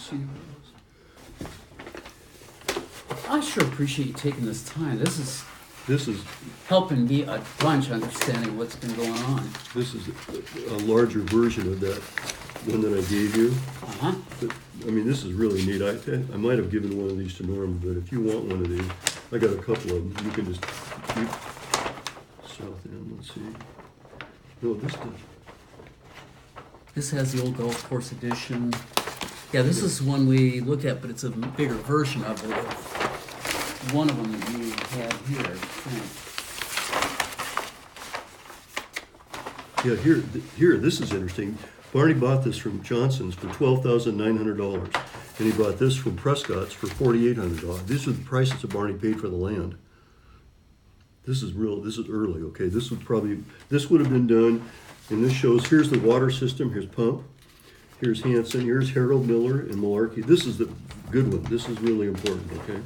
see those. I sure appreciate you taking this time. This is This is helping me a bunch understanding what's been going on. this is a larger version of that one that I gave you. Uh-huh. But, I mean, this is really neat. I might have given one of these to Norm, but if you want one of these, I got a couple of them. You can just keep South End. Let's see. No, this does. This has the old golf course edition. Yeah, this is one we looked at, but it's a bigger version of it. One of them that you had here, I think. Yeah, here. This is interesting. Barney bought this from Johnson's for $12,900, and he bought this from Prescott's for $4,800. These are the prices that Barney paid for the land. This is real. This is early. Okay, this would have been done, and this shows. Here's the water system. Here's pump. Here's Hanson. Here's Harold Miller and Malarkey. This is the good one. This is really important. Okay.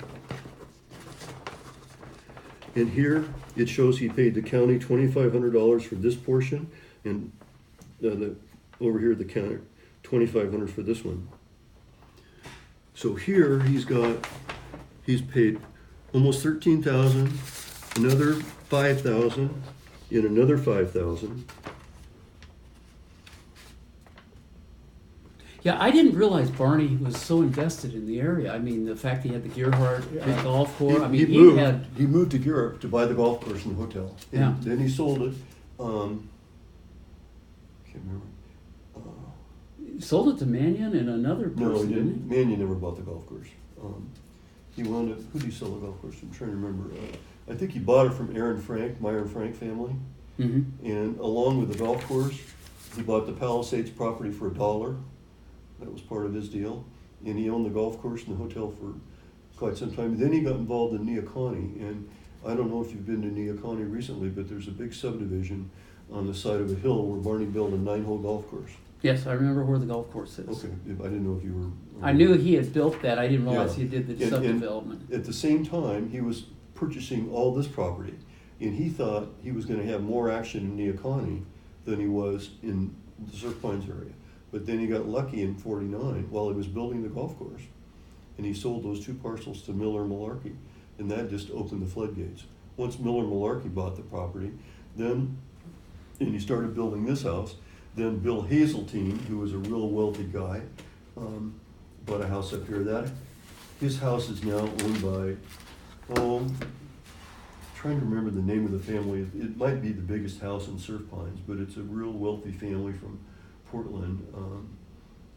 And here it shows he paid the county $2,500 for this portion, and over here the county $2,500 for this one. So here he's paid almost $13,000, another $5,000, and another $5,000. Yeah, I didn't realize Barney was so invested in the area. I mean, the fact he had the Gerhardt golf course. I mean, he moved to Europe to buy the golf course and the hotel. And Yeah. then he sold it. Can't remember. He sold it to Mannion and another person, No, he didn't. didn't Mannion never bought the golf course. He wound up. Who did he sell the golf course to? I'm trying to remember. I think he bought it from Meyer and Frank family. he? Mm-hmm. And along with the golf course, he bought the Palisades property for $1. That was part of his deal. And he owned the golf course and the hotel for quite some time. Then he got involved in Neocony. And I don't know if you've been to Neocony recently, but there's a big subdivision on the side of a hill where Barney built a 9-hole golf course. Yes, I remember where the golf course is. Okay, I didn't know if you were. I knew he had built that. I didn't realize Yeah. he did the And subdevelopment. at the same time, he was purchasing all this property, and he thought he was going to have more action in Neocony than he was in the Surf Pines area. But then he got lucky in '49 while he was building the golf course, and he sold those 2 parcels to Miller and Malarkey, and that just opened the floodgates. Once Miller and Malarkey bought the property, and he started building this house. Then Bill Hazeltine, who was a real wealthy guy, bought a house up here. His house is now owned by, trying to remember the name of the family. It might be the biggest house in Surf Pines, but it's a real wealthy family from Portland.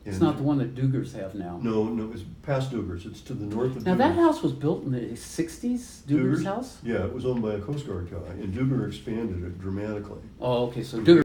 It's not the one that Dugars have now. No, it's past Dugars. It's to the north of Now, Dugars. that house was built in the 60s, Dugars' house? Yeah, it was owned by a Coast Guard guy, and Dugar expanded it dramatically. Oh, okay, so Dugars